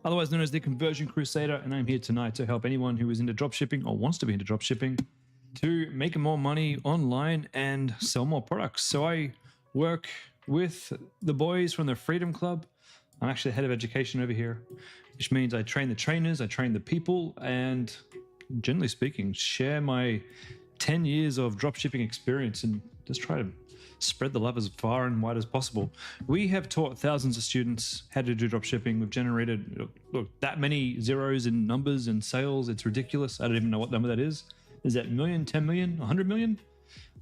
otherwise known as the Conversion Crusader, and I'm here tonight to help anyone who is into dropshipping or wants to be into dropshipping to make more money online and sell more products. So I work with the boys from the Freedom Club. I'm actually head of education over here, which means I train the trainers, I train the people, and generally speaking, share my 10 years of dropshipping experience and just try to spread the love as far and wide as possible. We have taught thousands of students how to do dropshipping. We've generated, look, that many zeros in numbers and sales. It's ridiculous. I don't even know what number that is. Is that million, 10 million, 100 million,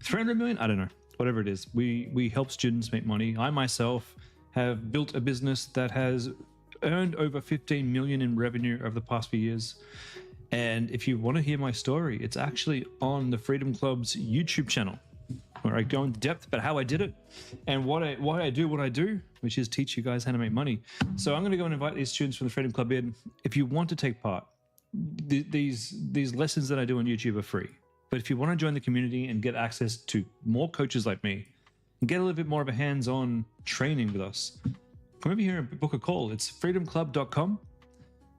300 million? I don't know. Whatever it is. We help students make money. I myself have built a business that has earned over 15 million in revenue over the past few years. And if you want to hear my story, it's actually on the Freedom Club's YouTube channel, where I go into depth about how I did it and why I do what I do, which is teach you guys how to make money. So I'm going to go and invite these students from the Freedom Club in. If you want to take part, these lessons that I do on YouTube are free. But if you want to join the community and get access to more coaches like me and get a little bit more of a hands-on training with us, come over here and book a call. It's freedomclub.com,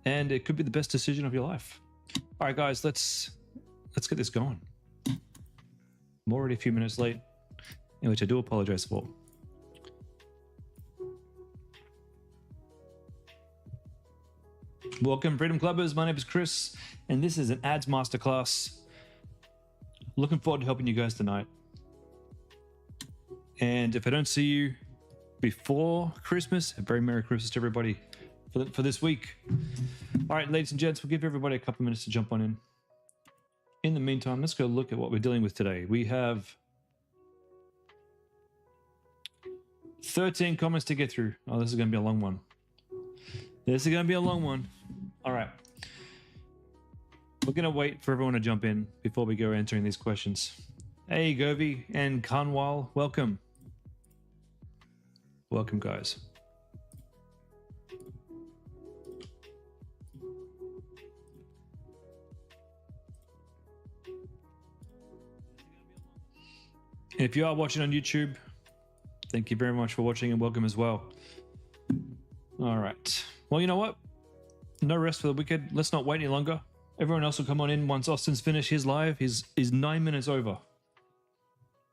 and it could be the best decision of your life. All right, guys, let's get this going. I'm already a few minutes late, in which I do apologize for. Welcome, Freedom Clubbers. My name is Chris, and this is an ads masterclass. Looking forward to helping you guys tonight. And if I don't see you before Christmas, a very Merry Christmas to everybody for this week. All right, ladies and gents, we'll give everybody a couple of minutes to jump on in. In the meantime, let's go look at what we're dealing with today. We have 13 comments to get through. Oh, this is going to be a long one. This is going to be a long one. All right. We're going to wait for everyone to jump in before we go answering these questions. Hey, Govi and Kanwal, welcome. Welcome, guys. And if you are watching on YouTube, thank you very much for watching and welcome as well. All right. Well, you know what? No rest for the wicked. Let's not wait any longer. Everyone else will come on in once Austin's finished his live. He's 9 minutes over.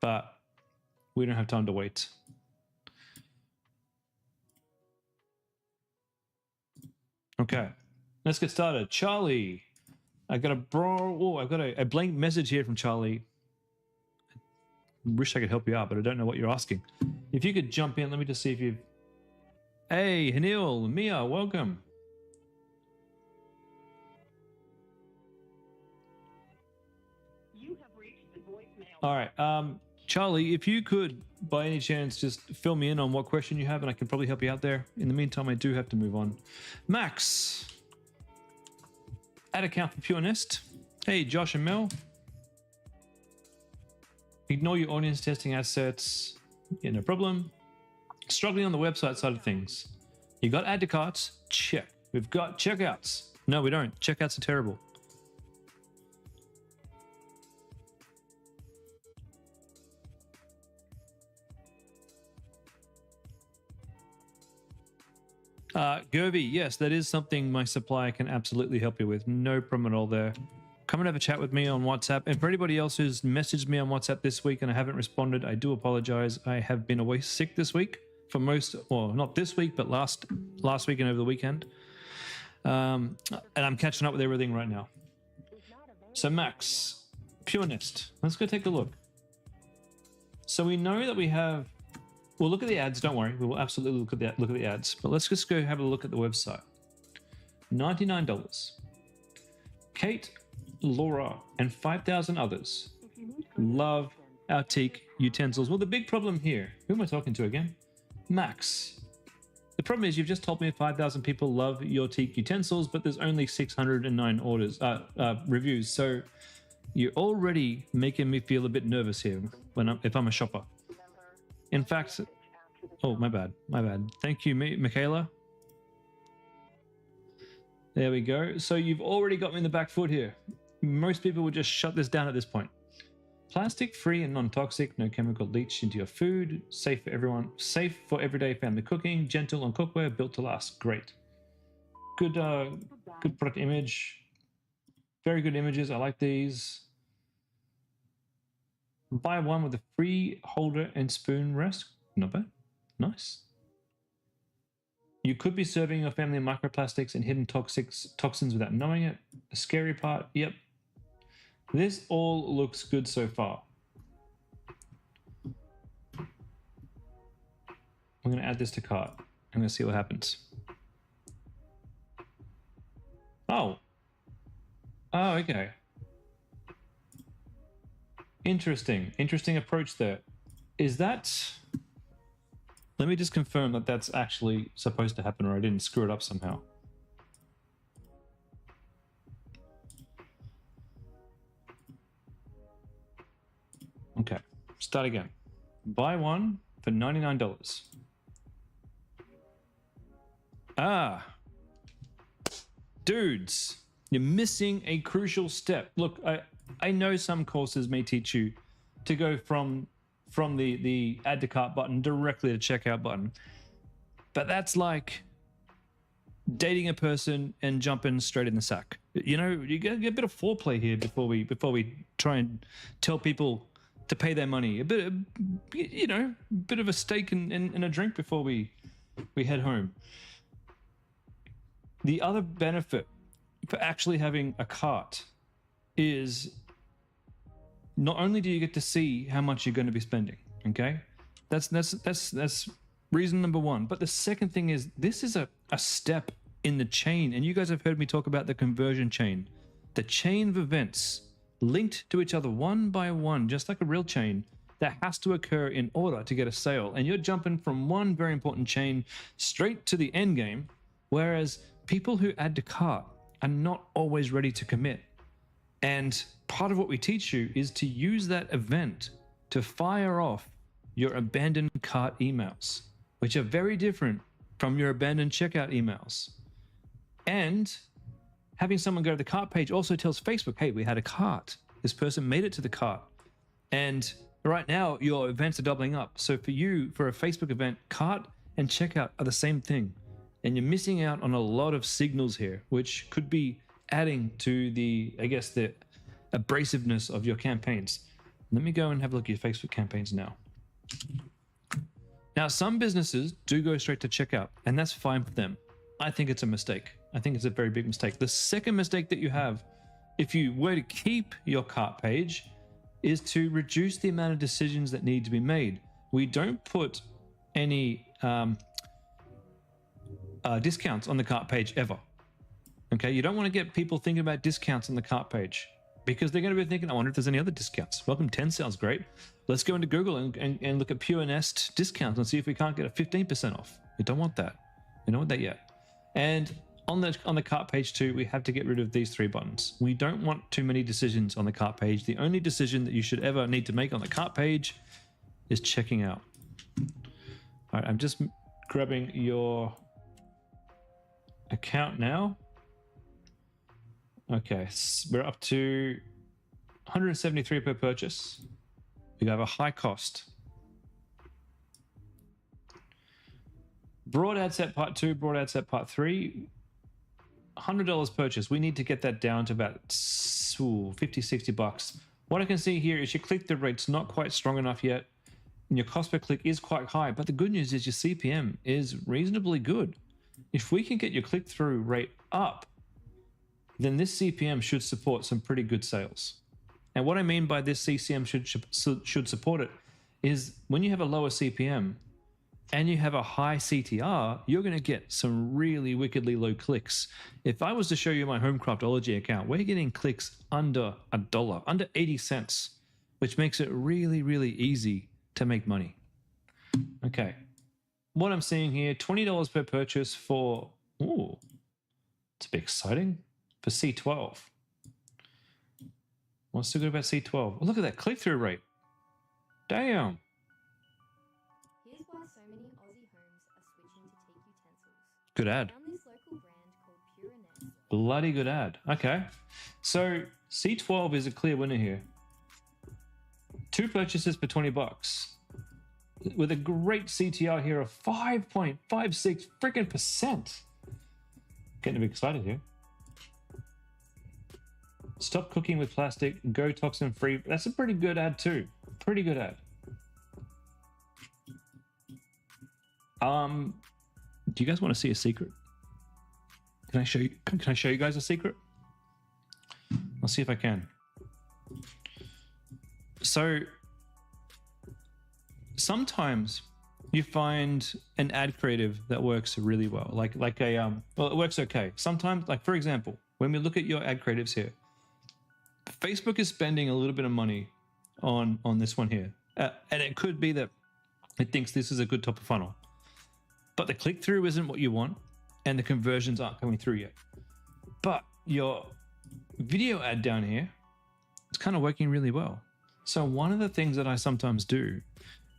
But we don't have time to wait. Okay. Let's get started. Charlie. I got a blank message here from Charlie. Wish I could help you out, but I don't know what you're asking. If you could jump in, let me just see if you've... Hey, Hanil, Mia, welcome. You have reached the voicemail. All right, Charlie, if you could, by any chance, just fill me in on what question you have, and I can probably help you out there. In the meantime, I do have to move on. Max, ad account for Pure Nest. Hey, Josh and Mel. Ignore your audience testing assets. Yeah, no problem. Struggling on the website side of things. You got add to carts? Check. We've got checkouts. No, we don't. Checkouts are terrible. Gerby, yes, that is something my supplier can absolutely help you with. No problem at all there. Come and have a chat with me on WhatsApp. And for anybody else who's messaged me on WhatsApp this week and I haven't responded, I do apologize. I have been away sick this week for most, well, not this week, but last week and over the weekend. And I'm catching up with everything right now. So Max, Pure Nest, let's go take a look. So we know that we have, we'll look at the ads, don't worry. We will absolutely look at the ads, but let's just go have a look at the website. $99. Kate, Laura, and 5,000 others love our teak utensils. Well, the big problem here, who am I talking to again? Max. The problem is you've just told me 5,000 people love your teak utensils, but there's only 609 reviews. So you're already making me feel a bit nervous here if I'm a shopper. In fact, oh, my bad. Thank you, Michaela. There we go. So you've already got me in the back foot here. Most people would just shut this down at this point. Plastic free and non-toxic, no chemical leach into your food, safe for everyone, safe for everyday family cooking, gentle on cookware, built to last. Great. good product image. Very good images. I like these. Buy one with a free holder and spoon rest. Not bad. Nice. You could be serving your family microplastics and hidden toxins without knowing it. The scary part, yep. This all looks good so far. I'm going to add this to cart. I'm going to see what happens. Oh. Oh, okay. Interesting. Interesting approach there. Is that... Let me just confirm that that's actually supposed to happen, or I didn't screw it up somehow. Okay, start again. Buy one for $99. Ah, dudes, you're missing a crucial step. Look, I know some courses may teach you to go from the add to cart button directly to checkout button, but that's like dating a person and jumping straight in the sack. You know, you get a bit of foreplay here before we try and tell people to pay their money. A bit of, you know, bit of a steak and a drink before we head home. The other benefit for actually having a cart is not only do you get to see how much you're going to be spending, okay? That's reason number one. But the second thing is this is a step in the chain, and you guys have heard me talk about the conversion chain. The chain of events linked to each other one by one, just like a real chain, that has to occur in order to get a sale. And you're jumping from one very important chain straight to the end game, whereas people who add to cart are not always ready to commit. And part of what we teach you is to use that event to fire off your abandoned cart emails, which are very different from your abandoned checkout emails. And having someone go to the cart page also tells Facebook, hey, we had a cart. This person made it to the cart. And right now, your events are doubling up. So for you, for a Facebook event, cart and checkout are the same thing. And you're missing out on a lot of signals here, which could be adding to the, I guess, the abrasiveness of your campaigns. Let me go and have a look at your Facebook campaigns now. Now, some businesses do go straight to checkout, and that's fine for them. I think it's a mistake. I think it's a very big mistake. The second mistake that you have, if you were to keep your cart page, is to reduce the amount of decisions that need to be made. We don't put any discounts on the cart page ever. Okay, you don't want to get people thinking about discounts on the cart page because they're going to be thinking, I wonder if there's any other discounts. Welcome 10 sounds great. Let's go into Google and look at Pure Nest discounts and see if we can't get a 15% off. We don't want that. We don't want that yet. And on the cart page too, we have to get rid of these three buttons. We don't want too many decisions on the cart page. The only decision that you should ever need to make on the cart page is checking out. All right, I'm just grabbing your account now. Okay, we're up to 173 per purchase. We have a high cost. Broad ad set part 2, broad ad set part 3. $100 purchase. We need to get that down to about 50, 60 bucks. What I can see here is your click-through rate's not quite strong enough yet, and your cost per click is quite high. But the good news is your CPM is reasonably good. If we can get your click-through rate up, then this CPM should support some pretty good sales. And what I mean by this CPM should support it is when you have a lower CPM and you have a high CTR, you're going to get some really wickedly low clicks. If I was to show you my Home Craftology account, we're getting clicks under $1, under 80 cents, which makes it really, really easy to make money. Okay. What I'm seeing here, $20 per purchase for, ooh, it's a bit exciting, for C12. What's so good about C12? Oh, look at that click-through rate. Damn. Here's why so many Aussie homes are switching to teak utensils. Good ad. Found this local brand called Pure Nest. Bloody good ad. Okay. So C12 is a clear winner here. 2 purchases for 20 bucks. With a great CTR here of 5.56 freaking percent. Getting a bit excited here. Stop cooking with plastic, go toxin free. That's a pretty good ad too. Pretty good ad. Do you guys want to see a secret? Can I show you? Can I show you guys a secret? I'll see if I can. So sometimes you find an ad creative that works really well, like a well, it works okay. Sometimes, like for example, when we look at your ad creatives here, Facebook is spending a little bit of money on this one here, and it could be that it thinks this is a good top of funnel, but the click through isn't what you want, and the conversions aren't coming through yet. But your video ad down here, it's kind of working really well. So one of the things that I sometimes do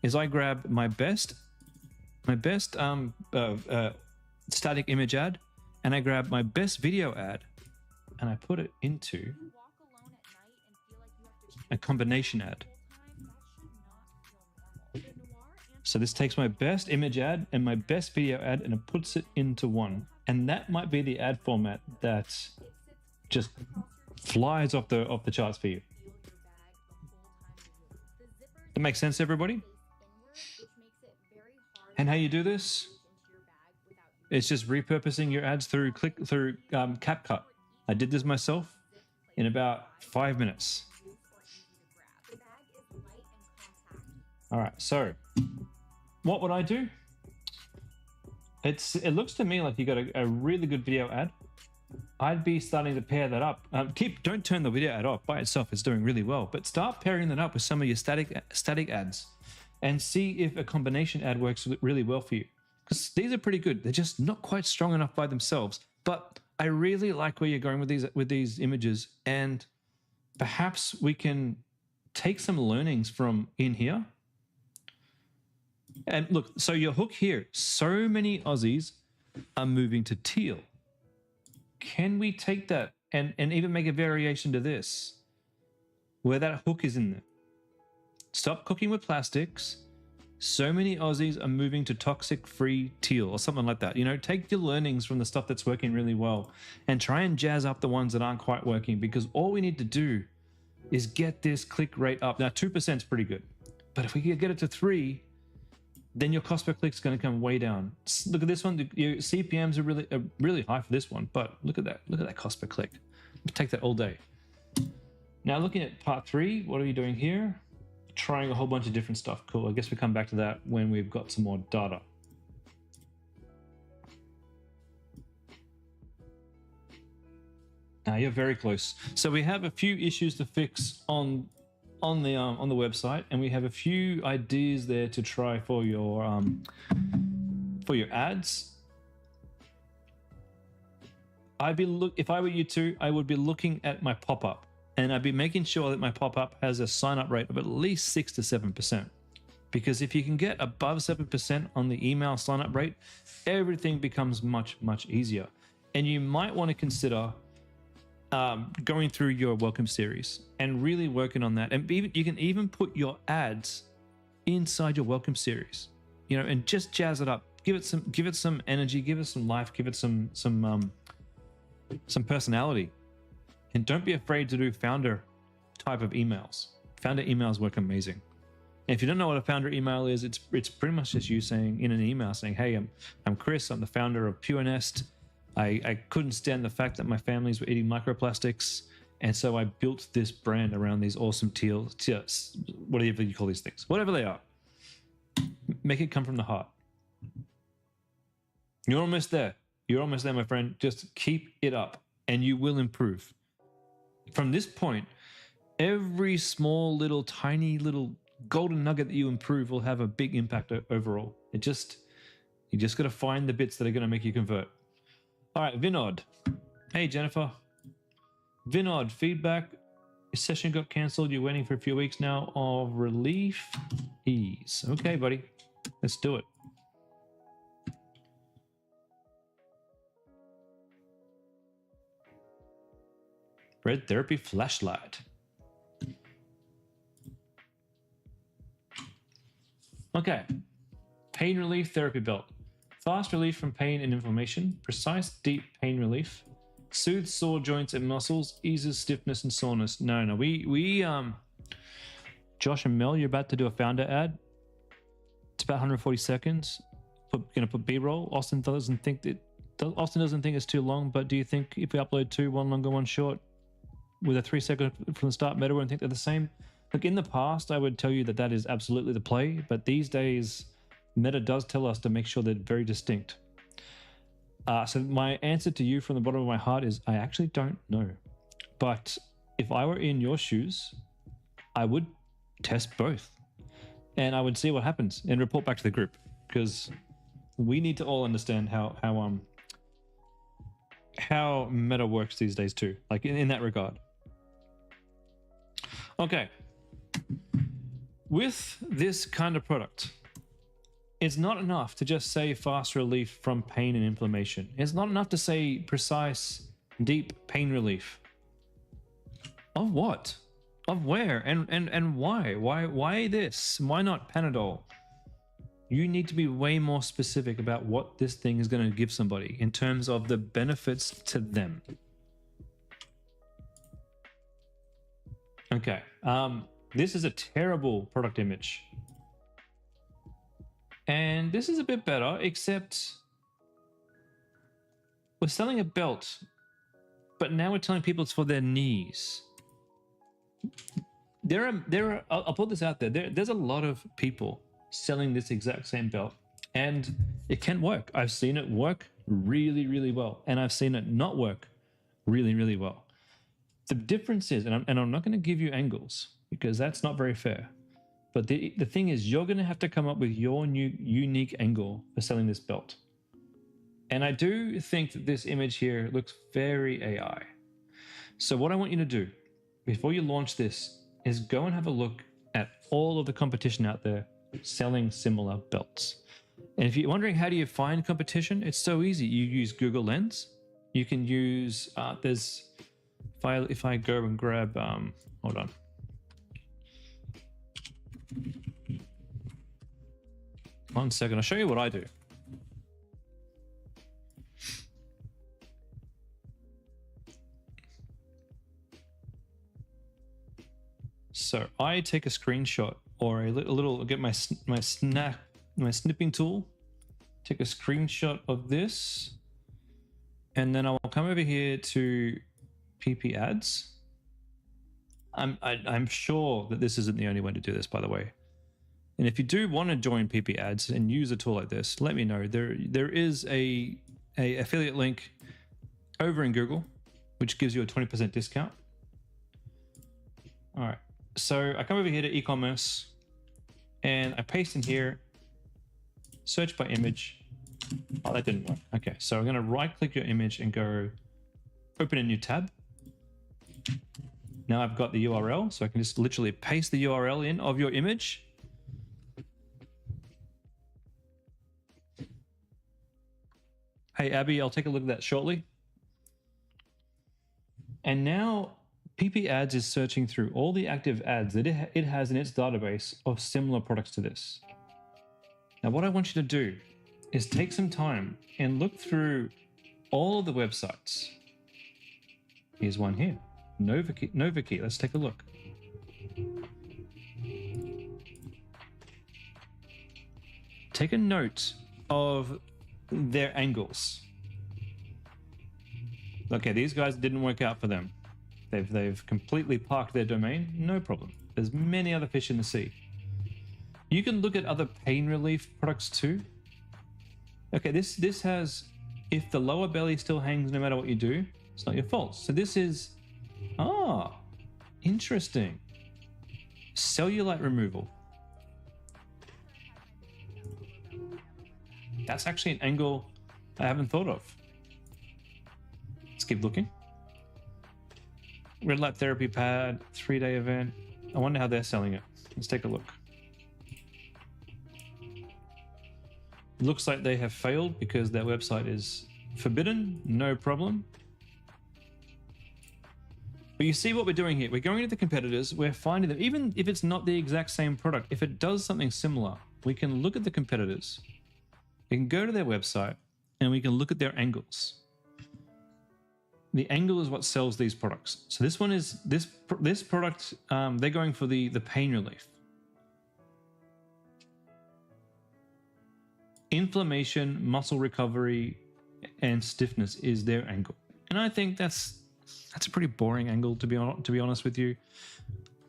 is I grab my best static image ad, and I grab my best video ad, and I put it into a combination ad. So this takes my best image ad and my best video ad, and it puts it into one. And that might be the ad format that just flies off the charts for you. That makes sense, everybody? And how you do this? It's just repurposing your ads through CapCut. I did this myself in about 5 minutes. All right, so what would I do? It looks to me like you got a really good video ad. I'd be starting to pair that up. Don't turn the video ad off by itself. It's doing really well, but start pairing that up with some of your static ads, and see if a combination ad works really well for you. Because these are pretty good. They're just not quite strong enough by themselves. But I really like where you're going with these images, and perhaps we can take some learnings from in here. And look, so your hook here, so many Aussies are moving to teal. Can we take that and even make a variation to this, where that hook is in there? Stop cooking with plastics. So many Aussies are moving to toxic-free teal, or something like that. You know, take your learnings from the stuff that's working really well and try and jazz up the ones that aren't quite working, because all we need to do is get this click rate up. Now, 2% is pretty good, but if we could get it to 3%, then your cost per click is going to come way down. Look at this one. Your CPMs are really high for this one, but look at that. Look at that cost per click. Take that all day. Now, looking at part 3, what are you doing here? Trying a whole bunch of different stuff. Cool. I guess we come back to that when we've got some more data. Now you're very close. So we have a few issues to fix on the website, and we have a few ideas there to try for your ads. If I were you two, I would be looking at my pop-up, and I'd be making sure that my pop-up has a sign-up rate of at least 6 to 7%. Because if you can get above 7% on the email sign-up rate, everything becomes much, much easier. And you might want to consider going through your welcome series and really working on that. And you can even put your ads inside your welcome series, you know, and just jazz it up. Give it some energy, give it some life, give it some personality. And don't be afraid to do founder type of emails. Founder emails work amazing. And if you don't know what a founder email is, it's pretty much just you saying in an email saying, "Hey, I'm Chris. I'm the founder of Pure Nest. I couldn't stand the fact that my families were eating microplastics, and so I built this brand around these awesome teals, whatever you call these things, whatever they are. Make it come from the heart." You're almost there. You're almost there, my friend. Just keep it up, and you will improve. From this point, every small little, tiny little golden nugget that you improve will have a big impact overall. You just got to find the bits that are going to make you convert. All right, Vinod. Hey, Jennifer. Vinod, feedback. Your session got canceled. You're waiting for a few weeks now of relief ease. Okay, buddy. Let's do it. Red therapy flashlight. Okay. Pain relief therapy belt. Fast relief from pain and inflammation, precise deep pain relief, soothes sore joints and muscles, eases stiffness and soreness. No, we Josh and Mel, you're about to do a founder ad. It's about 140 seconds. Gonna put B-roll. Austin doesn't think it's too long, but do you think if we upload two, one longer, one short, with a 3 second from the start meta, and think they're the same? Look, in the past, I would tell you that is absolutely the play, but these days, meta does tell us to make sure they're very distinct. So my answer to you from the bottom of my heart is I actually don't know. But if I were in your shoes, I would test both. And I would see what happens and report back to the group, because we need to all understand how meta works these days too, like in that regard. Okay. With this kind of product, it's not enough to just say fast relief from pain and inflammation. It's not enough to say precise, deep pain relief. Of what? Of where? And why? Why this? Why not Panadol? You need to be way more specific about what this thing is going to give somebody in terms of the benefits to them. Okay. This is a terrible product image. And this is a bit better, except we're selling a belt, but now we're telling people it's for their knees. I'll put this out there. There's a lot of people selling this exact same belt, and it can work. I've seen it work really, really well, and I've seen it not work really, really well. The difference is, and I'm not going to give you angles because that's not very fair. But the thing is, you're going to have to come up with your new unique angle for selling this belt. And I do think that this image here looks very AI. So what I want you to do before you launch this is go and have a look at all of the competition out there selling similar belts. And if you're wondering how do you find competition, it's so easy. You use Google Lens. You can use, if I go and grab, hold on. One second, I'll show you what I do. So I take a screenshot or a little get my snipping tool, take a screenshot of this, and then I'll come over here to PP ads. I'm sure that this isn't the only way to do this, by the way. And if you do want to join PP ads and use a tool like this, let me know. There is a affiliate link over in Google, which gives you a 20% discount. All right. So I come over here to e-commerce and I paste in here, search by image. Oh, that didn't work. Okay. So I'm going to right click your image and go open a new tab. Now I've got the URL, so I can just literally paste the URL in of your image. Hey, Abby, I'll take a look at that shortly. And now PP Ads is searching through all the active ads that it has in its database of similar products to this. Now, what I want you to do is take some time and look through all of the websites. Here's one here, Novakey. Let's take a look. Take a note of their angles. Okay, these guys didn't work out for them. They've completely parked their domain. No problem. There's many other fish in the sea. You can look at other pain relief products too. Okay, this has, if the lower belly still hangs no matter what you do, it's not your fault. So this is, interesting. Cellulite removal. That's actually an angle I haven't thought of. Let's keep looking. Red light therapy pad, 3-day event. I wonder how they're selling it. Let's take a look. It looks like they have failed because their website is forbidden. No problem. But you see what we're doing here. We're going into the competitors. We're finding them, even if it's not the exact same product, if it does something similar, we can look at the competitors. we can go to their website and we can look at their angles. The angle is what sells these products. So this one is this product. They're going for the pain relief. Inflammation, muscle recovery, and stiffness is their angle. And I think that's a pretty boring angle, to be honest with you.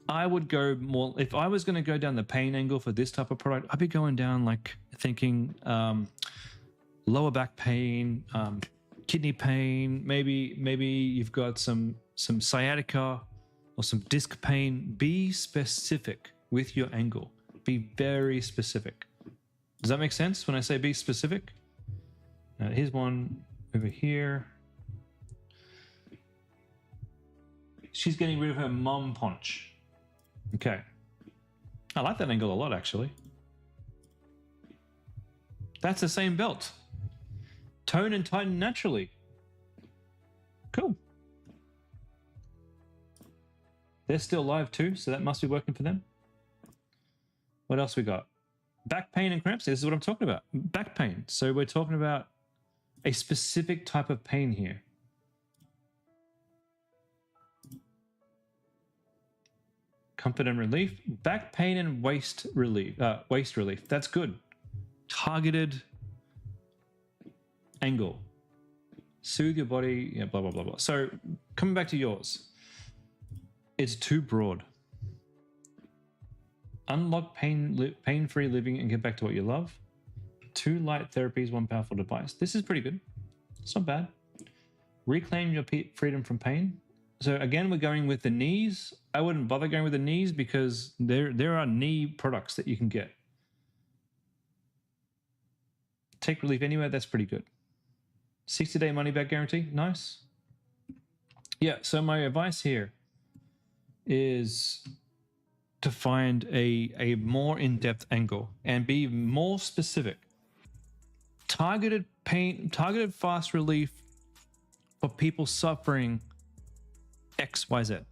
I would go more, if I was going to go down the pain angle for this type of product, I'd be going down like thinking lower back pain, kidney pain, maybe you've got some sciatica or some disc pain. Be specific with your angle. Be very specific. Does that make sense when I say be specific? Here's one over here. She's getting rid of her mum punch. Okay. I like that angle a lot, actually. That's the same belt. Tone and tighten naturally. Cool. They're still live too, so that must be working for them. What else we got? Back pain and cramps. This is what I'm talking about. Back pain. So we're talking about a specific type of pain here. Comfort and relief. Back pain and waist relief. Waist relief. That's good. Targeted angle. Soothe your body. Yeah, blah, blah, blah, blah. So coming back to yours. It's too broad. Unlock pain-free living and get back to what you love. 2 light therapies, 1 powerful device. This is pretty good. It's not bad. Reclaim your freedom from pain. So again, we're going with the knees. I wouldn't bother going with the knees because there are knee products that you can get. Take relief anywhere. That's pretty good. 60-day money-back guarantee. Nice. Yeah, so my advice here is to find a more in-depth angle and be more specific. Targeted pain, targeted fast relief for people suffering XYZ.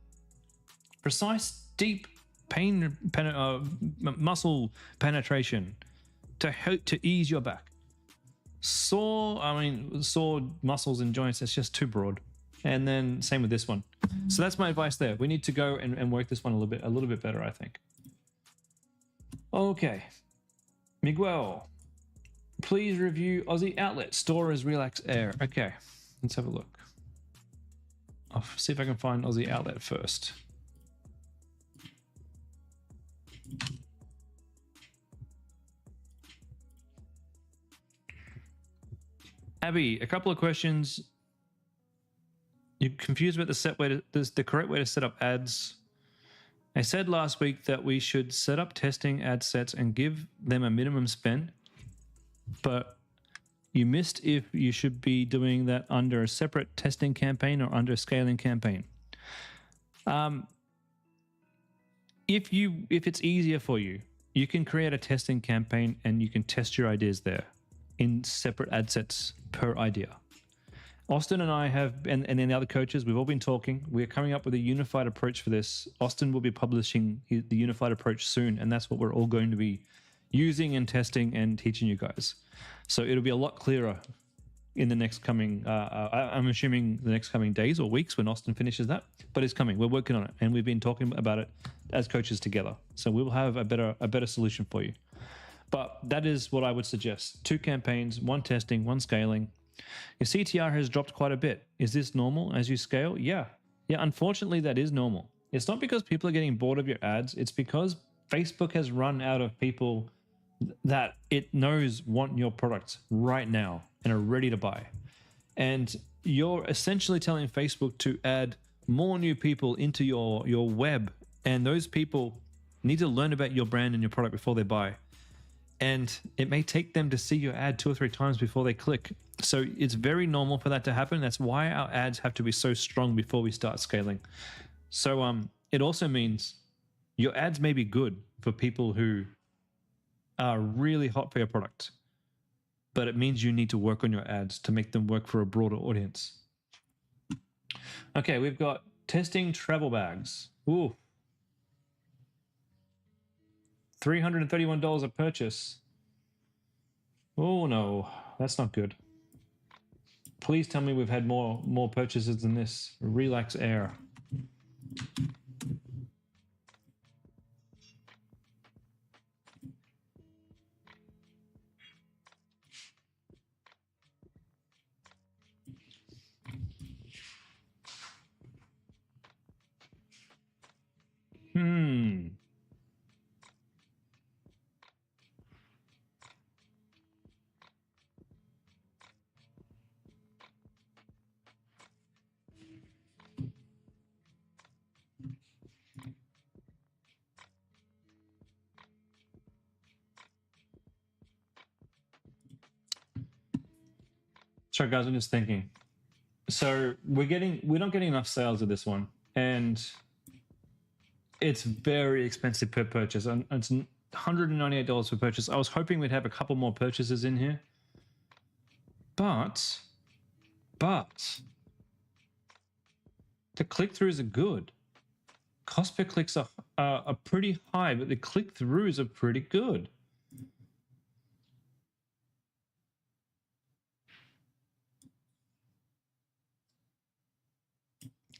Precise, deep pain, muscle penetration to ease your back. Sore muscles and joints, that's just too broad. And then same with this one. So that's my advice there. We need to go and work this one a little bit better, I think. Okay. Miguel, please review Aussie Outlet. Store is Relax Air. Okay, let's have a look. I'll see if I can find Aussie Outlet first. Abby, a couple of questions. You're confused about the correct way to set up ads. I said last week that we should set up testing ad sets and give them a minimum spend, but you missed if you should be doing that under a separate testing campaign or under a scaling campaign. If it's easier for you, you can create a testing campaign and you can test your ideas there in separate ad sets per idea. Austin and I have, and then the other coaches, we've all been talking. We're coming up with a unified approach for this. Austin will be publishing the unified approach soon, and that's what we're all going to be using and testing and teaching you guys. So it'll be a lot clearer in the next coming, I'm assuming the next coming days or weeks when Austin finishes that, but it's coming. We're working on it, and we've been talking about it as coaches together. So we will have a better solution for you. But that is what I would suggest. 2 campaigns, 1 testing, 1 scaling. Your CTR has dropped quite a bit. Is this normal as you scale? Yeah, unfortunately that is normal. It's not because people are getting bored of your ads. It's because Facebook has run out of people that it knows want your product right now and are ready to buy. And you're essentially telling Facebook to add more new people into your web, and those people need to learn about your brand and your product before they buy. And it may take them to see your ad 2 or 3 times before they click. So it's very normal for that to happen. That's why our ads have to be so strong before we start scaling. So it also means your ads may be good for people who are really hot for your product, but it means you need to work on your ads to make them work for a broader audience. Okay, we've got testing travel bags. Ooh. $331 a purchase. Oh no, that's not good. Please tell me we've had more purchases than this. Relax Air. Sorry guys, I'm just thinking. So we're not getting enough sales of this one, and it's very expensive per purchase. And it's $198 per purchase. I was hoping we'd have a couple more purchases in here, but the click-throughs are good. Cost per clicks are pretty high, but the click-throughs are pretty good.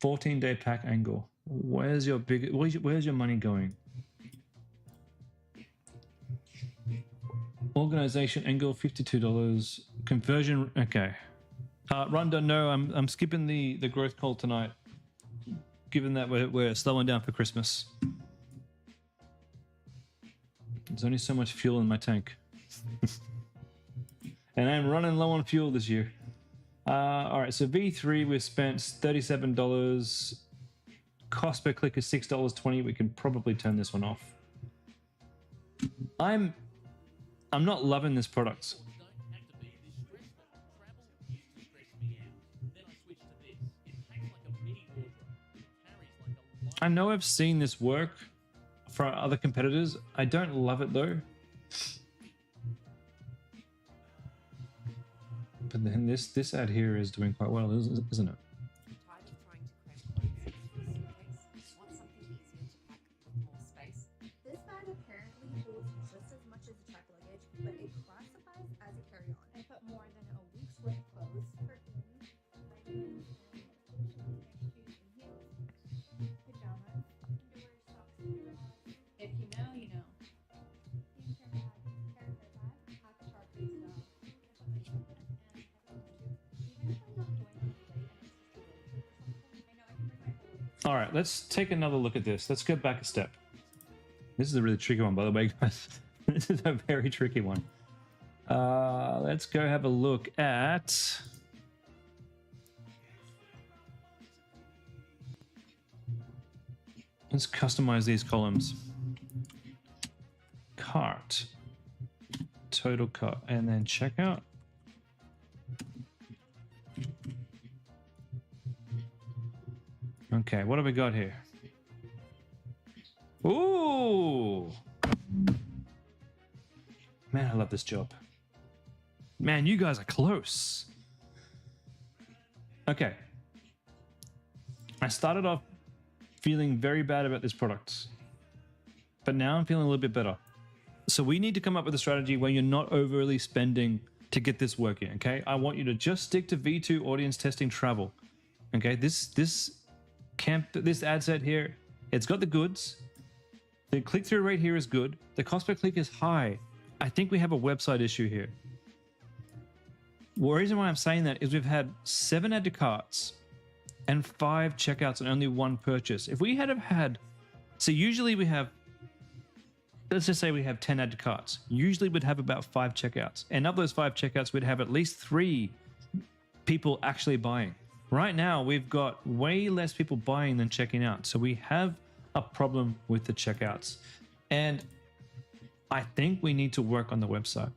$14-day pack angle. Where's your money going? Organization angle, $52. Conversion, okay. Runda, no, I'm skipping the growth call tonight, given that we're slowing down for Christmas. There's only so much fuel in my tank. And I'm running low on fuel this year. All right, so V3, we've spent $37. Cost per click is $6.20. We can probably turn this one off. I'm not loving this product. I know I've seen this work for other competitors. I don't love it though. But then this ad here is doing quite well, isn't it? Tired of trying to cram clothes into a suitcase? Want something easier to pack with more space? This bag apparently holds just as much as a check luggage, but it classifies as a carry-on. I put more than a week's worth of clothes, perfume, vitamins, pajamas, underwear, socks, and if you know, you know. All right, let's take another look at this. Let's go back a step. This is a really tricky one, by the way, guys. This is a very tricky one. Let's go have a look at... Let's customize these columns. Cart. Total cart. And then checkout. Okay, what have we got here? Ooh! Man, I love this job. Man, you guys are close. Okay. I started off feeling very bad about this product, but now I'm feeling a little bit better. So we need to come up with a strategy where you're not overly spending to get this working, okay? I want you to just stick to V2 audience testing travel. Okay, this ad set here, it's got the goods. The click-through rate here is good. The cost per click is high. I think we have a website issue here. The reason why I'm saying that is we've had 7 add to carts and 5 checkouts and only 1 purchase. If we had, so usually we have, let's just say we have 10 add to carts. Usually we'd have about 5 checkouts. And of those 5 checkouts, we'd have at least 3 people actually buying. Right now, we've got way less people buying than checking out. So we have a problem with the checkouts. And I think we need to work on the website.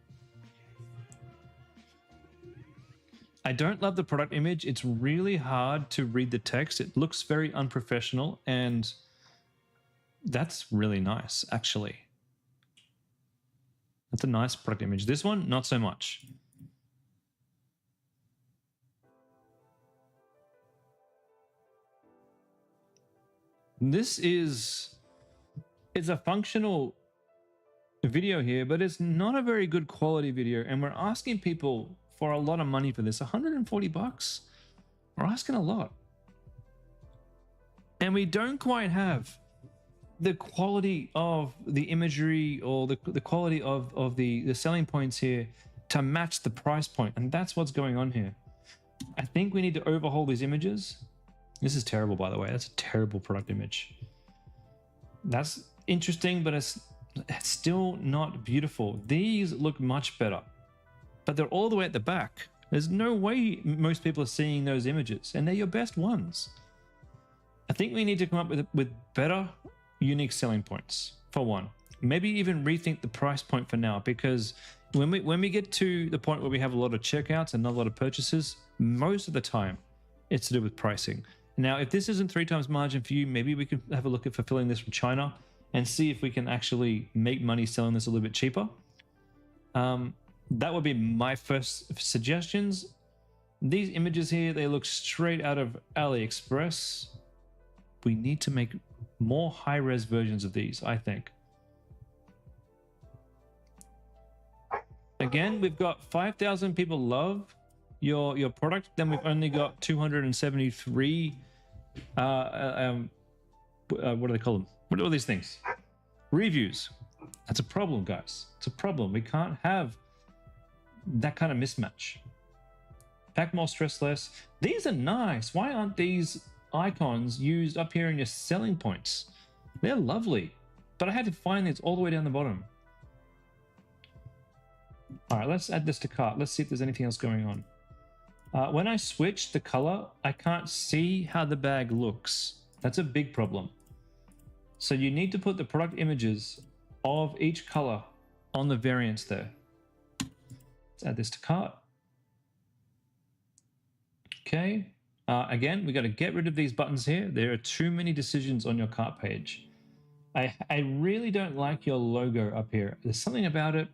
I don't love the product image. It's really hard to read the text. It looks very unprofessional, and that's really nice, actually. That's a nice product image. This one, not so much. This is a functional video here, but it's not a very good quality video, and we're asking people for a lot of money for this. 140 bucks. We're asking a lot. And we don't quite have the quality of the imagery or the quality of the selling points here to match the price point. And that's what's going on here. I think we need to overhaul these images. This is terrible, by the way. That's a terrible product image. That's interesting, but it's still not beautiful. These look much better, but they're all the way at the back. There's no way most people are seeing those images, and they're your best ones. I think we need to come up with better unique selling points, for one. Maybe even rethink the price point for now, because when we get to the point where we have a lot of checkouts and not a lot of purchases, most of the time it's to do with pricing. Now, if this isn't 3 times margin for you, maybe we can have a look at fulfilling this from China and see if we can actually make money selling this a little bit cheaper. That would be my first suggestions. These images here, they look straight out of AliExpress. We need to make more high-res versions of these, I think. Again, we've got 5,000 people love your product. Then we've only got 273 what do they call them? What are these things? Reviews. That's a problem, guys. It's a problem. We can't have that kind of mismatch. Pack more, stress less. These are nice. Why aren't these icons used up here in your selling points? They're lovely, but I had to find these all the way down the bottom. All right, let's add this to cart. Let's see if there's anything else going on. When I switch the color, I can't see how the bag looks. That's a big problem. So you need to put the product images of each color on the variants there. Let's add this to cart. Okay. Again, we got to get rid of these buttons here. There are too many decisions on your cart page. I really don't like your logo up here. There's something about it,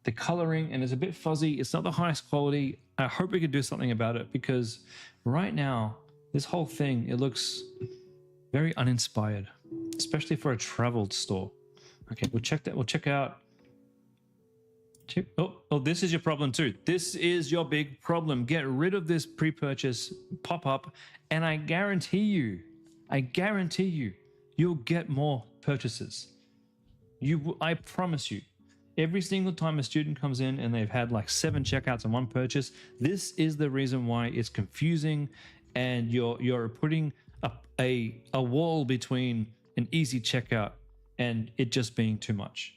the coloring, and it's a bit fuzzy. It's not the highest quality. I hope we can do something about it, because right now, this whole thing, it looks very uninspired, especially for a traveled store. Okay, we'll check that. We'll check out. Oh, this is your problem too. This is your big problem. Get rid of this pre-purchase pop-up, and I guarantee you, you'll get more purchases. I promise you. Every single time a student comes in and they've had like 7 checkouts and 1 purchase, this is the reason why it's confusing, and you're putting up a wall between an easy checkout and it just being too much.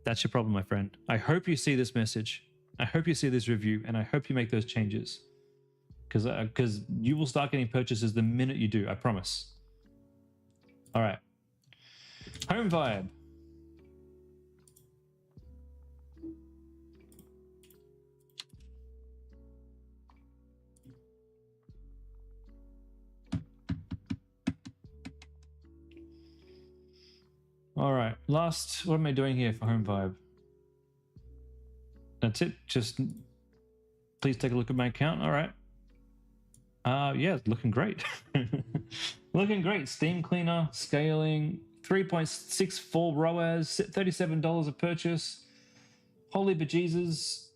That's your problem, my friend. I hope you see this message. I hope you see this review, and I hope you make those changes, because you will start getting purchases the minute you do. I promise. All right. Home vibe. All right, last, what am I doing here for home vibe? That's it. Just please take a look at my account. All right. Yeah, it's looking great. Looking great. Steam cleaner, scaling, 3.64 ROAS, $37 a purchase. Holy bejesus.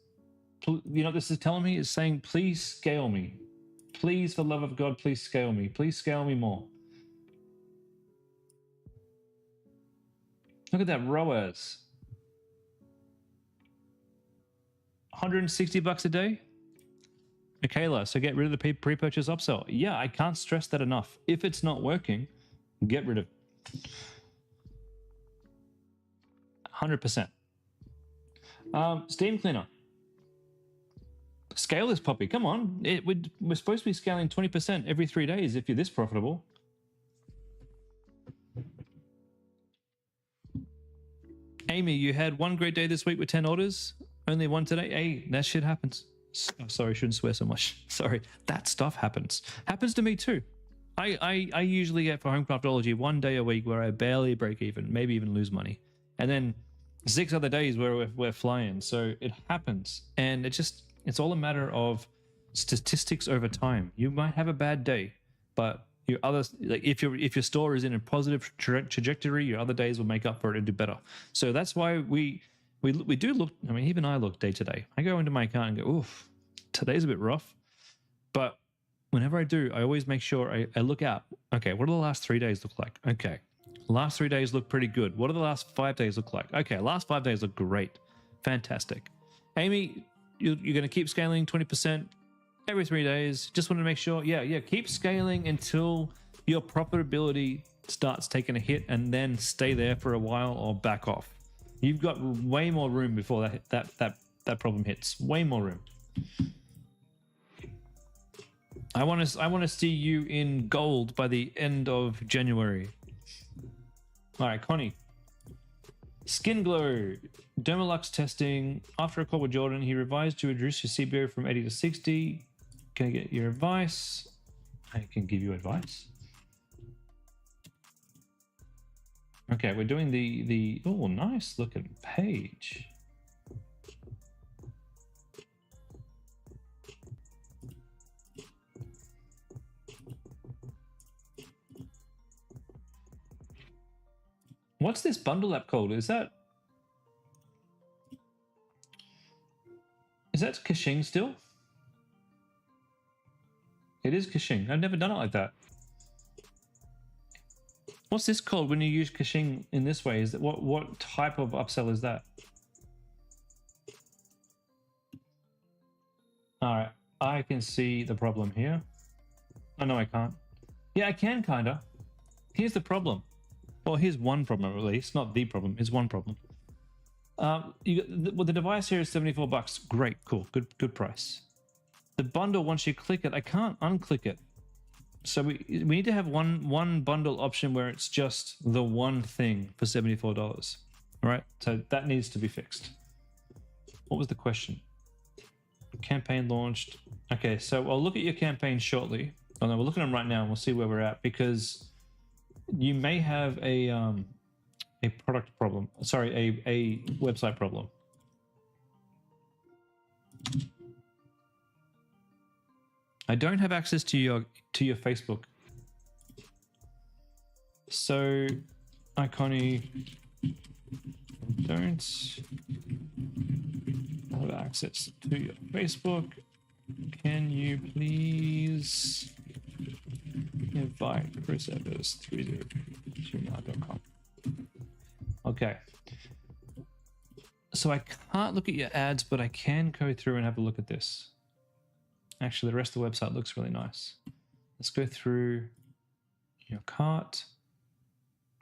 You know what this is telling me? It's saying, please scale me. Please, for the love of God, please scale me. Please scale me more. Look at that ROAS. 160 bucks a day? Michaela, so get rid of the pre-purchase upsell. Yeah, I can't stress that enough. If it's not working, get rid of it. 100%. Steam cleaner. Scale this puppy. Come on. We're supposed to be scaling 20% every 3 days if you're this profitable. Amy, you had 1 great day this week with 10 orders, only 1 today. Hey, that shit happens. Oh, sorry, shouldn't swear so much. Sorry, that stuff happens. Happens to me too. I usually get for home craftology 1 day a week where I barely break even, maybe even lose money, and then 6 other days where we're flying. So it happens, and it's all a matter of statistics over time. You might have a bad day, but your other, like if your store is in a positive trajectory, your other days will make up for it and do better. So that's why we do look. I mean, even I look day to day. I go into my account and go, oof, today's a bit rough. But whenever I do, I always make sure I look out. Okay, what do the last 3 days look like? Okay, last 3 days look pretty good. What do the last 5 days look like? Okay, last 5 days look great, fantastic. Amy, you're going to keep scaling 20% every 3 days. Just want to make sure, yeah, keep scaling until your profitability starts taking a hit, and then stay there for a while or back off. You've got way more room before that problem hits. Way more room. I want to see you in gold by the end of January. All right, Connie. Skin glow, Dermalux testing. After a call with Jordan, he revised to reduce your CBO from 80 to 60. Can I get your advice? I can give you advice. Okay, we're doing the oh, nice looking page. What's this bundle app called? Is that caching still? It is caching. I've never done it like that. What's this called when you use caching in this way? Is that what type of upsell is that? All right, I can see the problem here. Oh no, I can't. Yeah, I can kinda. Here's the problem. Well, here's one problem at least, not the problem. Here's one problem. The device here is $74. Great, cool, good price. The bundle, once you click it, I can't unclick it. So we need to have one bundle option where it's just the one thing for $74. All right, so that needs to be fixed. What was the question? Campaign launched. Okay, so I'll look at your campaign shortly. Oh no, we're looking at them right now and we'll see where we're at, because you may have a product problem. Sorry, a website problem. I don't have access to your Facebook. So, Iconi, don't have access to your Facebook. Can you please invite Chris Evers 30@gmail.com? Okay. So I can't look at your ads, but I can go through and have a look at this. Actually, the rest of the website looks really nice. Let's go through your cart.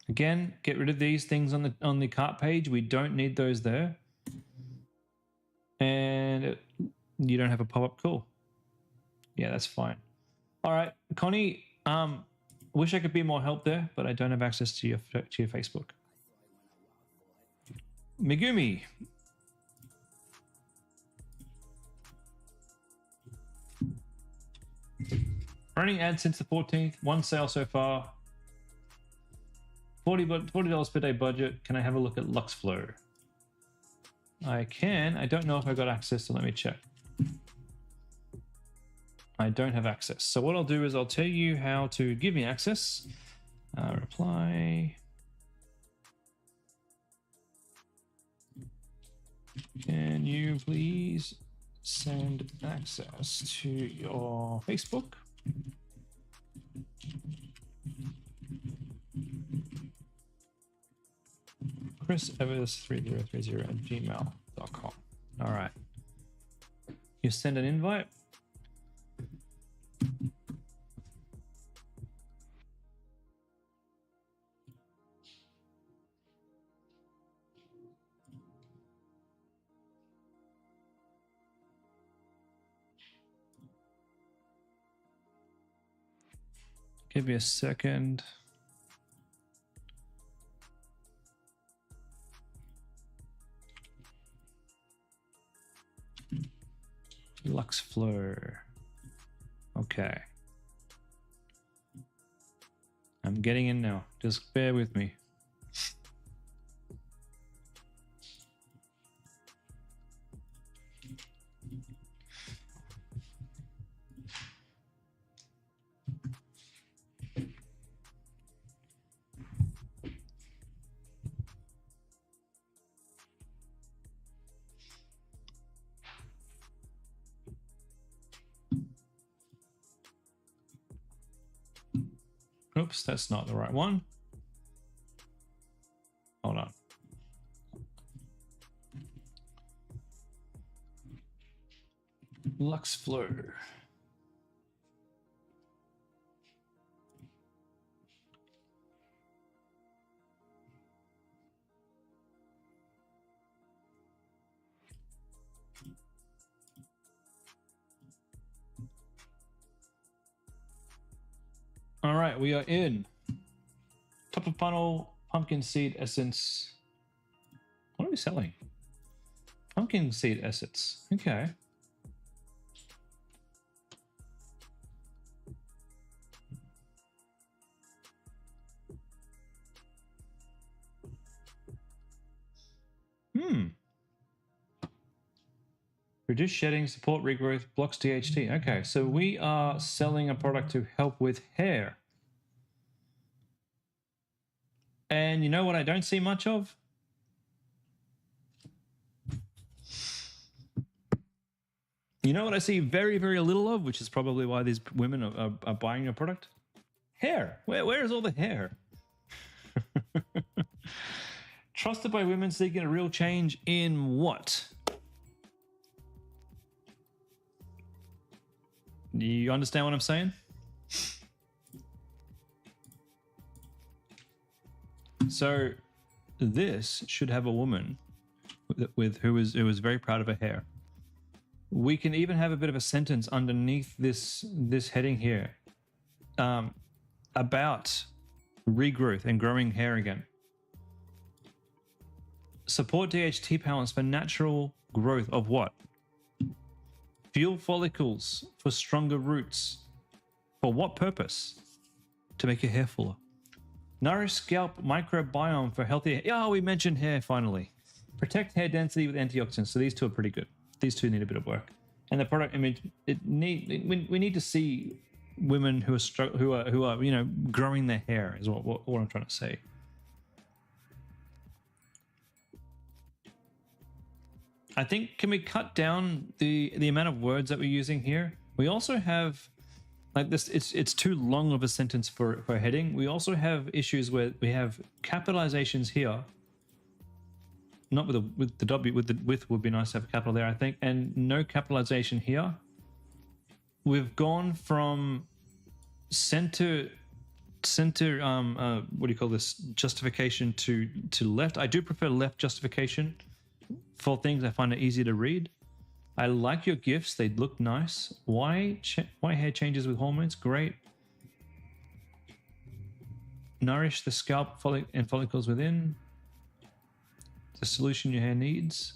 Again, get rid of these things on the cart page. We don't need those there. And you don't have a pop-up call. Yeah, that's fine. All right, Connie, wish I could be more help there, but I don't have access to your Facebook. Megumi. Running ads since the 14th. One sale so far. $40 per day budget. Can I have a look at LuxFlow? I can. I don't know if I got access, so let me check. I don't have access. So what I'll do is I'll tell you how to give me access. Reply. Can you please send access to your Facebook? Chris Evers 3030@gmail.com. All right. You send an invite. Give me a second. LuxFlow. Okay. I'm getting in now. Just bear with me. Oops, that's not the right one. Hold on. Lux Flow. All right, we are in top of funnel pumpkin seed essence. What are we selling? Pumpkin seed essence. Okay. Reduce shedding, support regrowth, blocks DHT. Okay, so we are selling a product to help with hair. And you know what I don't see much of? You know what I see very, very little of, which is probably why these women are buying your product? Hair. Where is all the hair? Trusted by women seeking a real change in what? You understand what I'm saying? So this should have a woman who is very proud of her hair. We can even have a bit of a sentence underneath this heading here about regrowth and growing hair again. Support DHT balance for natural growth of what? Fuel follicles for stronger roots. For what purpose? To make your hair fuller. Nourish scalp microbiome for healthy hair. Oh, we mentioned hair finally. Protect hair density with antioxidants. So these two are pretty good. These two need a bit of work. And the product image, we need to see women who are growing their hair is what I'm trying to say. I think, can we cut down the amount of words that we're using here? We also have, like this, it's too long of a sentence for a heading. We also have issues where we have capitalizations here. Not with the W, with the with would be nice to have a capital there, I think, and no capitalization here. We've gone from center what do you call this, justification to left. I do prefer left justification for things I find it easier to read. I like your gifts, they look nice. Why hair changes with hormones? Great. Nourish the scalp and follicles within. The solution your hair needs.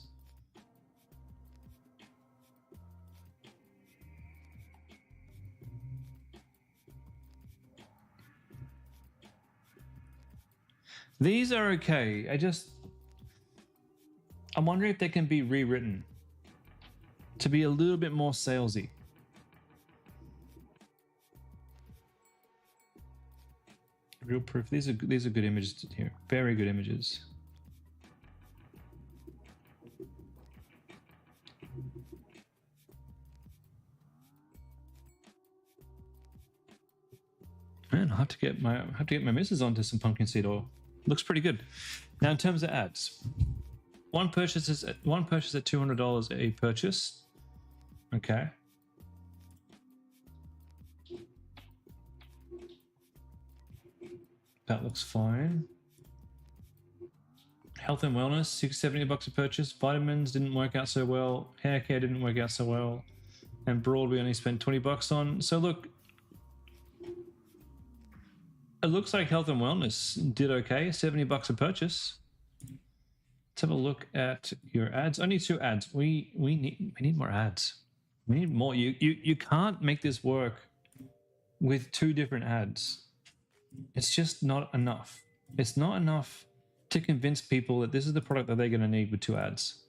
These are okay. I'm wondering if they can be rewritten to be a little bit more salesy. Real proof. These are good images here. Very good images. Man, I have to get my missus onto some pumpkin seed oil. Looks pretty good. Now, in terms of ads, one purchase at $200 a purchase. Okay. That looks fine. Health and wellness, $670 a purchase. Vitamins didn't work out so well. Hair care didn't work out so well. And broad we only spent $20 on. So look, it looks like health and wellness did okay. $70 a purchase. Let's have a look at your ads. Only 2 ads. We need more ads. We need more. You can't make this work with 2 different ads. It's just not enough. It's not enough to convince people that this is the product that they're going to need with 2 ads.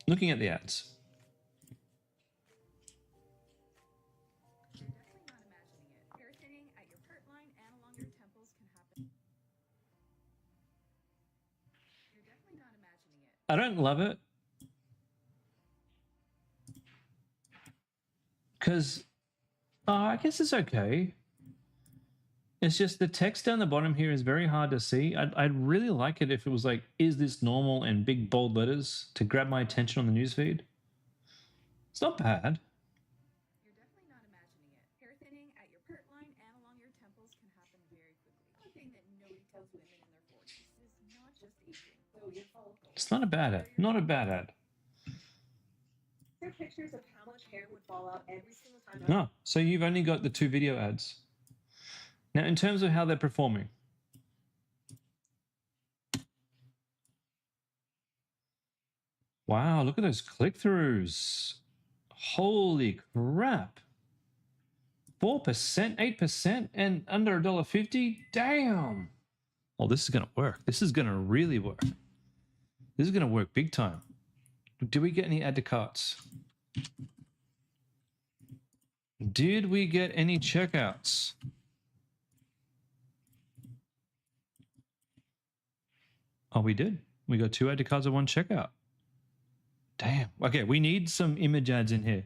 Looking at the ads. You're definitely not imagining it. Hair thinning at your pert line and along your temples can happen. You're definitely not imagining it. I don't love it. Because I guess it's okay. It's just the text down the bottom here is very hard to see. I'd really like it if it was like, is this normal, and big bold letters to grab my attention on the newsfeed. It's not bad. You're definitely not imagining it. Hair thinning at your pert line and along your temples can happen very quickly. One thing that nobody tells women in their 40s is not just aging. So your follicles. It's not a bad ad. Not a bad ad. There are pictures of how much hair would fall out every single time. No, so you've only got the 2 video ads. Now, in terms of how they're performing, wow, look at those click-throughs. Holy crap. 4%, 8%, and under $1.50? Damn. Oh, this is going to work. This is going to really work. This is going to work big time. Do we get any add to carts? Did we get any checkouts? Oh, we did. We got 2 add to carts and 1 checkout. Damn. Okay, we need some image ads in here.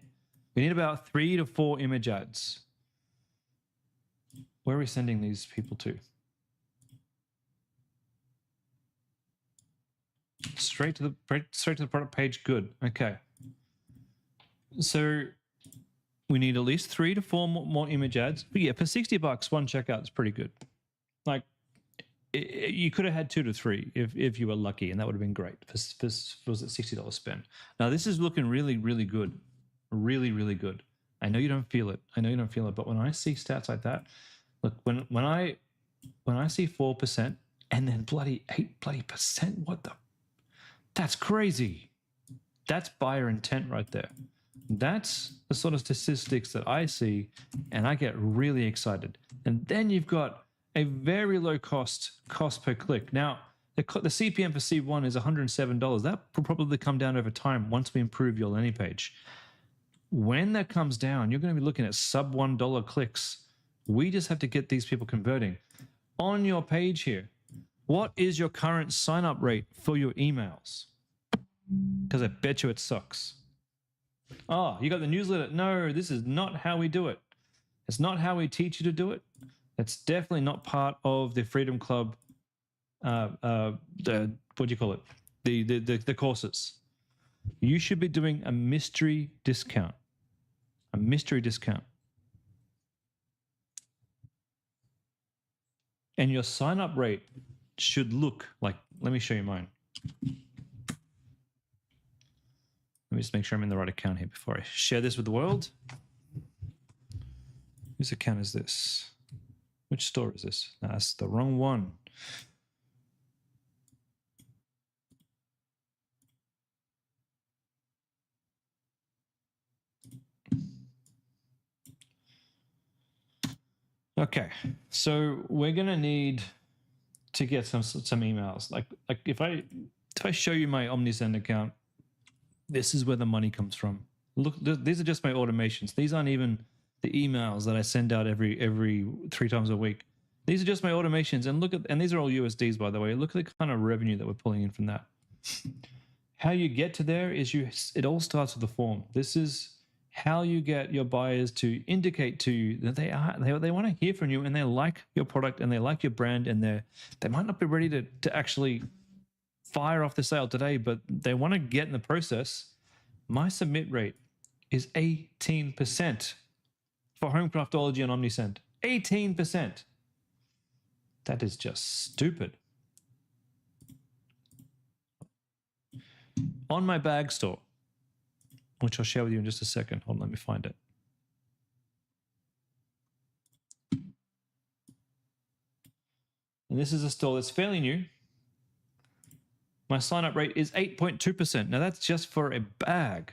We need about 3 to 4 image ads. Where are we sending these people to? Straight to the product page. Good. Okay. So we need at least 3 to 4 more image ads. But yeah, for $60, 1 checkout is pretty good. Like, you could have had 2 to 3 if you were lucky, and that would have been great. Was it $60 spend? Now this is looking really, really good, really, really good. I know you don't feel it. I know you don't feel it, but when I see stats like that, look, when I see 4% and then bloody 8%, what the? That's crazy. That's buyer intent right there. That's the sort of statistics that I see, and I get really excited. And then you've got a very low cost per click. Now, the CPM for C1 is $107. That will probably come down over time once we improve your landing page. When that comes down, you're going to be looking at sub $1 clicks. We just have to get these people converting. On your page here, what is your current sign-up rate for your emails? Because I bet you it sucks. Oh, you got the newsletter. No, this is not how we do it. It's not how we teach you to do it. It's definitely not part of the Freedom Club, what do you call it? The courses. You should be doing a mystery discount. A mystery discount. And your sign-up rate should look like, let me show you mine. Let me just make sure I'm in the right account here before I share this with the world. Whose account is this? Which store is this? No, that's the wrong one. Okay, so we're gonna need to get some emails. Like if I show you my OmniSend account, this is where the money comes from. Look, these are just my automations. These aren't even the emails that I send out every 3 times a week. These are just my automations, and these are all USDs, by the way. Look at the kind of revenue that we're pulling in from that. How you get to there is it all starts with the form. This is how you get your buyers to indicate to you that they want to hear from you, and they like your product, and they like your brand, and they might not be ready to actually fire off the sale today, but they want to get in the process. My submit rate is 18% for Homecraftology and OmniSend. 18%. That is just stupid. On my bag store, which I'll share with you in just a second. Hold on, let me find it. And this is a store that's fairly new. My sign-up rate is 8.2%. Now that's just for a bag.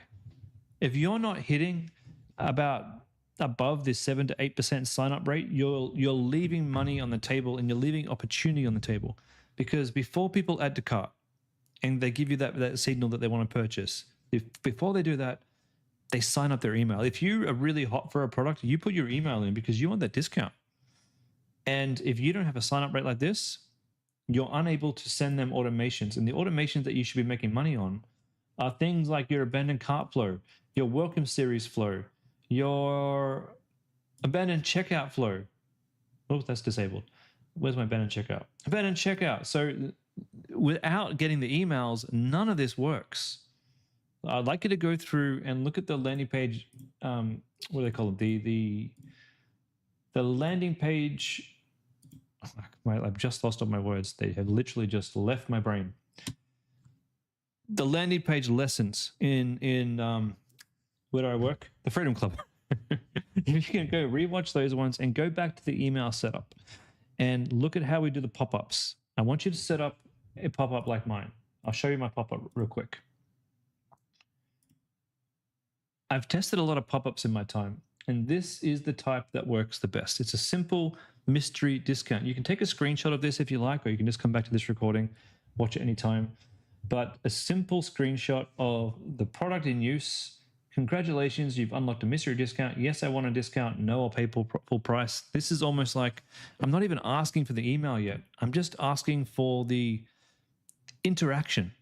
If you're not hitting above this 7 to 8% sign-up rate, you're leaving money on the table, and you're leaving opportunity on the table. Because before people add to cart and they give you that signal that they want to purchase, before they do that, they sign up their email. If you are really hot for a product, you put your email in because you want that discount. And if you don't have a sign-up rate like this, you're unable to send them automations. And the automations that you should be making money on are things like your abandoned cart flow, your welcome series flow, your abandoned checkout flow. Oh, that's disabled. Where's my banner checkout? Banner checkout. So without getting the emails, none of this works. I'd like you to go through and look at the landing page. What do they call it? The landing page. I've just lost all my words. They have literally just left my brain. The landing page lessons in where do I work? The Freedom Club. If you can go rewatch those ones and go back to the email setup and look at how we do the pop-ups. I want you to set up a pop-up like mine. I'll show you my pop-up real quick. I've tested a lot of pop-ups in my time, and this is the type that works the best. It's a simple mystery discount. You can take a screenshot of this if you like, or you can just come back to this recording, watch it anytime. But a simple screenshot of the product in use. Congratulations, you've unlocked a mystery discount. Yes, I want a discount. No, I'll pay full price. This is almost like I'm not even asking for the email yet. I'm just asking for the interaction.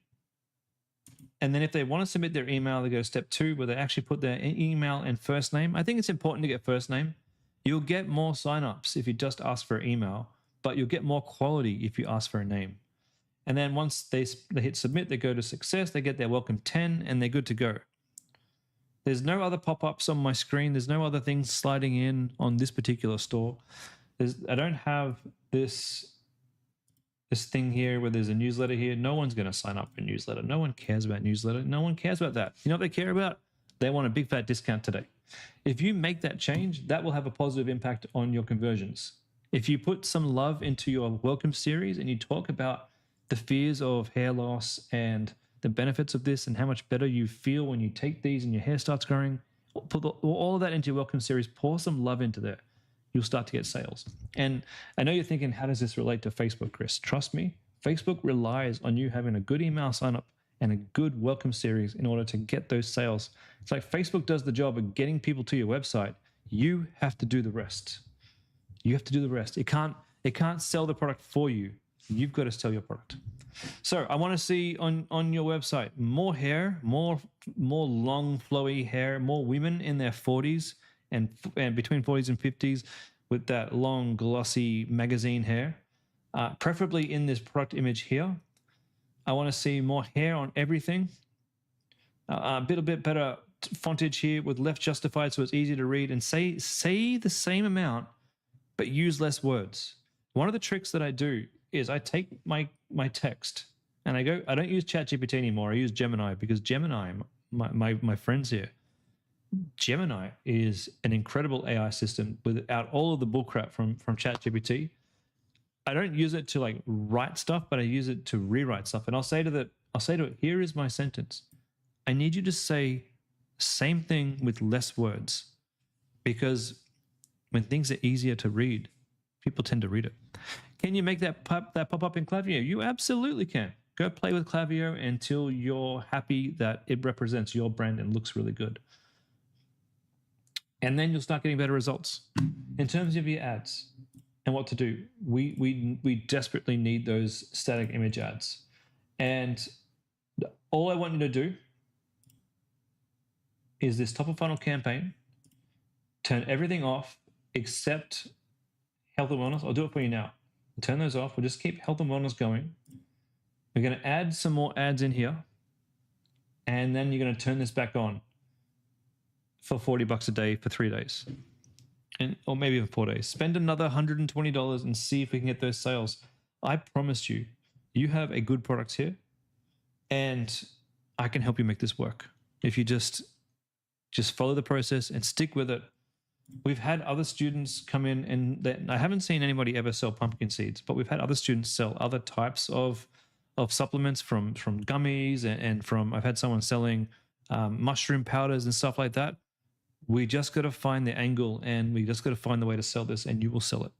And then if they want to submit their email, they go to step 2 where they actually put their email and first name. I think it's important to get first name. You'll get more signups if you just ask for an email, but you'll get more quality if you ask for a name. And then once they hit submit, they go to success, they get their welcome 10, and they're good to go. There's no other pop-ups on my screen. There's no other things sliding in on this particular store. I don't have this thing here where there's a newsletter here. No one's going to sign up for a newsletter. No one cares about newsletter. No one cares about that. You know what they care about? They want a big fat discount today. If you make that change, that will have a positive impact on your conversions. If you put some love into your welcome series and you talk about the fears of hair loss and the benefits of this and how much better you feel when you take these and your hair starts growing, put all of that into your welcome series, pour some love into there. You'll start to get sales. And I know you're thinking, how does this relate to Facebook, Chris? Trust me, Facebook relies on you having a good email sign up and a good welcome series in order to get those sales. It's like Facebook does the job of getting people to your website. You have to do the rest. You have to do the rest. It can't sell the product for you. You've got to sell your product. So I want to see on your website more hair, more long flowy hair, more women in their 40s and between 40s and 50s with that long glossy magazine hair, preferably in this product image here. I want to see more hair on everything. A bit better fontage here with left justified so it's easy to read, and say the same amount but use less words. One of the tricks that I do is I take my text and I don't use ChatGPT anymore. I use Gemini because Gemini, my friends here, Gemini is an incredible AI system without all of the bullcrap from ChatGPT. I don't use it to like write stuff, but I use it to rewrite stuff. And I'll say to it, here is my sentence. I need you to say the same thing with less words, because when things are easier to read, people tend to read it. Can you make that pop up in Klaviyo? You absolutely can. Go play with Klaviyo until you're happy that it represents your brand and looks really good. And then you'll start getting better results. In terms of your ads and what to do, we desperately need those static image ads. And all I want you to do is this top of funnel campaign, turn everything off except health and wellness. I'll do it for you now. Turn those off. We'll just keep health and wellness going. We're going to add some more ads in here. And then you're going to turn this back on for $40 a day for 3 days. Or maybe even 4 days. Spend another $120 and see if we can get those sales. I promise you, you have a good product here, and I can help you make this work. If you just follow the process and stick with it. We've had other students come in, and I haven't seen anybody ever sell pumpkin seeds, but we've had other students sell other types of supplements from gummies and from, I've had someone selling mushroom powders and stuff like that. We just got to find the angle, and we just got to find the way to sell this, and you will sell it.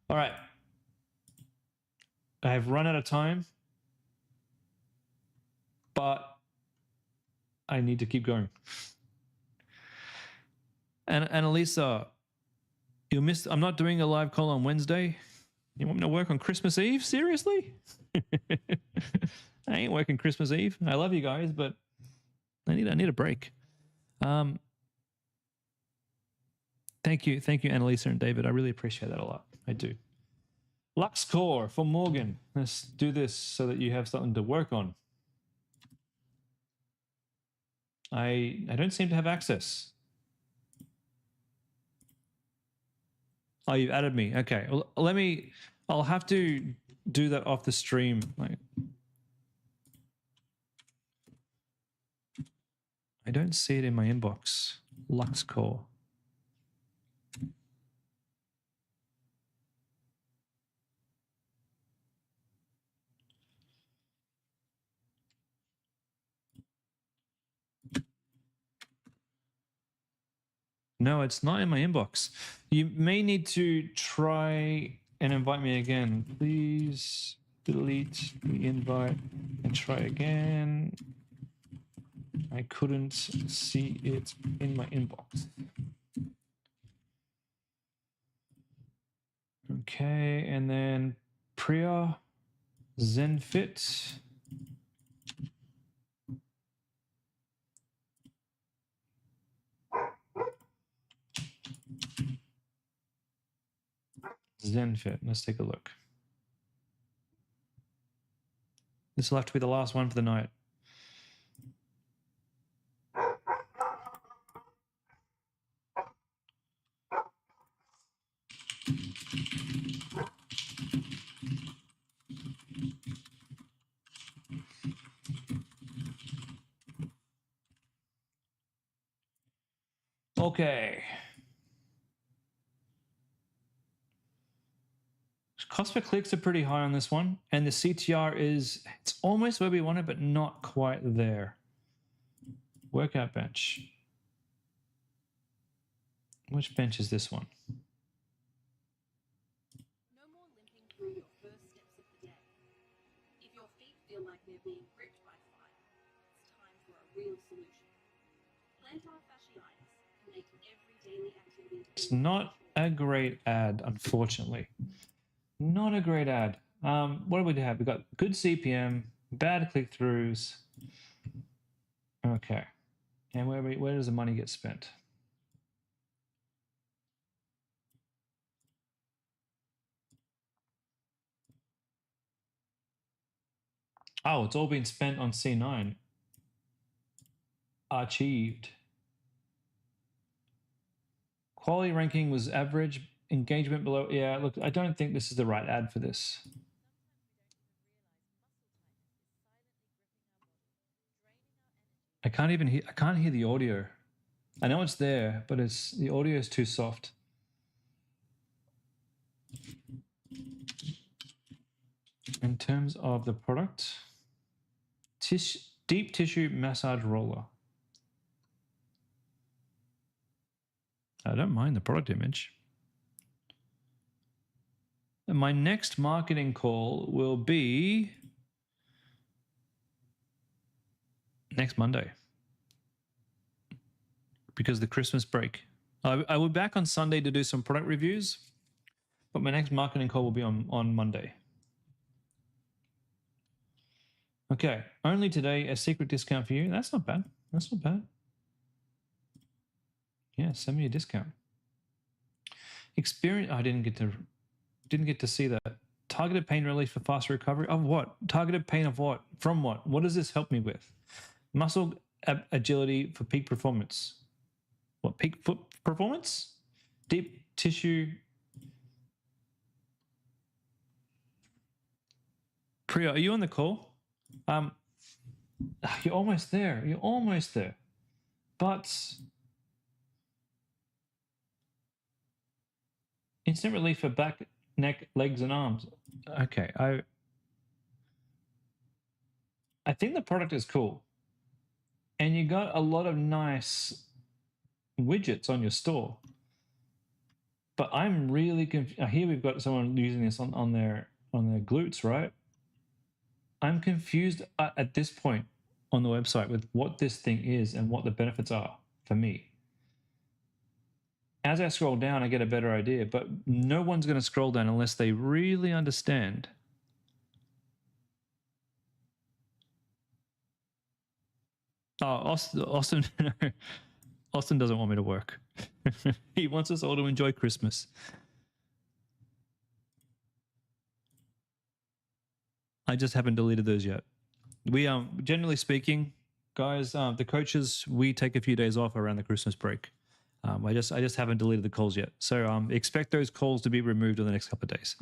All right. I have run out of time, but I need to keep going. And Elisa, you missed. I'm not doing a live call on Wednesday. You want me to work on Christmas Eve? Seriously? I ain't working Christmas Eve. I love you guys, but I need a break. Thank you, Annalisa and David. I really appreciate that a lot. I do. LuxCore for Morgan. Let's do this so that you have something to work on. I don't seem to have access. Oh, you've added me. Okay. Well, I'll have to do that off the stream. I don't see it in my inbox. LuxCore. No, it's not in my inbox. You may need to try and invite me again. Please delete the invite and try again. I couldn't see it in my inbox. Okay, and then Priya ZenFit. ZenFit. Let's take a look. This will have to be the last one for the night. Okay. Cost per clicks are pretty high on this one, and the CTR it's almost where we want it, but not quite there. Workout bench. Which bench is this one? No more limping through your first steps of the day. If your feet feel like they're being gripped by fire, it's time for a real solution. Plantar fasciitis can make every daily activity. It's not a great ad, unfortunately. Not a great ad. What do we have? We've got good CPM, bad click-throughs. Okay. And where does the money get spent? Oh, it's all been spent on C9. Achieved. Quality ranking was average. Engagement below. Yeah, look, I don't think this is the right ad for this. I can't hear the audio. I know it's there, but the audio is too soft. In terms of the product, deep tissue massage roller. I don't mind the product image. And my next marketing call will be next Monday because of the Christmas break. I will be back on Sunday to do some product reviews, but my next marketing call will be on Monday. Okay, only today a secret discount for you. That's not bad. That's not bad. Yeah, send me a discount. Experience. I didn't get to see that. Targeted pain relief for faster recovery of what? Targeted pain of what? From what? What does this help me with? Muscle agility for peak performance. What, peak foot performance? Deep tissue. Priya, are you on the call? You're almost there. You're almost there. But instant relief for back, neck, legs, and arms. Okay, I think the product is cool. And you got a lot of nice widgets on your store. But I'm really confused. Here we've got someone using this on their glutes, right? I'm confused at this point on the website with what this thing is and what the benefits are for me. As I scroll down, I get a better idea, but no one's going to scroll down unless they really understand. Oh, Austin, no. Austin doesn't want me to work. He wants us all to enjoy Christmas. I just haven't deleted those yet. We generally speaking, guys, the coaches, we take a few days off around the Christmas break. I just haven't deleted the calls yet. So expect those calls to be removed in the next couple of days.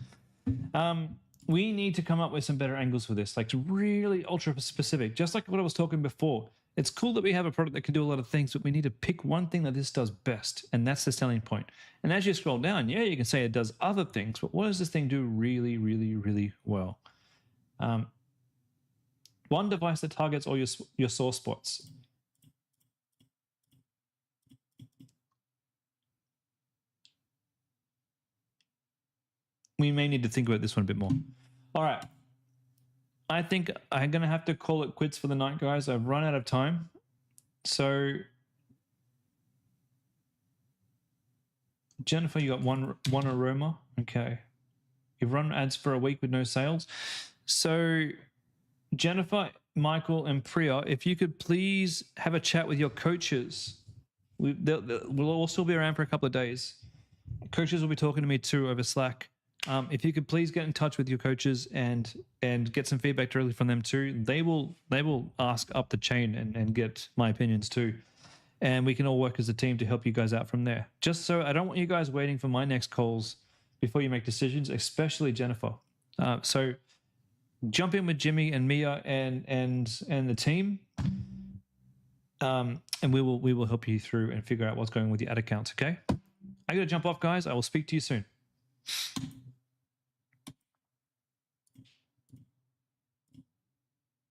We need to come up with some better angles for this, like really ultra specific, just like what I was talking before. It's cool that we have a product that can do a lot of things, but we need to pick one thing that this does best, and that's the selling point. And as you scroll down, yeah, you can say it does other things, but what does this thing do really, really, really well? One device that targets all your sore spots. We may need to think about this one a bit more. All right. I think I'm going to have to call it quits for the night, guys. I've run out of time. So, Jennifer, you got one aroma. Okay. You've run ads for a week with no sales. So, Jennifer, Michael, and Priya, if you could please have a chat with your coaches. We'll all still be around for a couple of days. Coaches will be talking to me too over Slack. If you could please get in touch with your coaches and get some feedback directly from them too. They will ask up the chain and get my opinions too. And we can all work as a team to help you guys out from there. Just so I don't want you guys waiting for my next calls before you make decisions, especially Jennifer. So jump in with Jimmy and Mia and the team. And we will help you through and figure out what's going on with your ad accounts, okay? I got to jump off, guys. I will speak to you soon.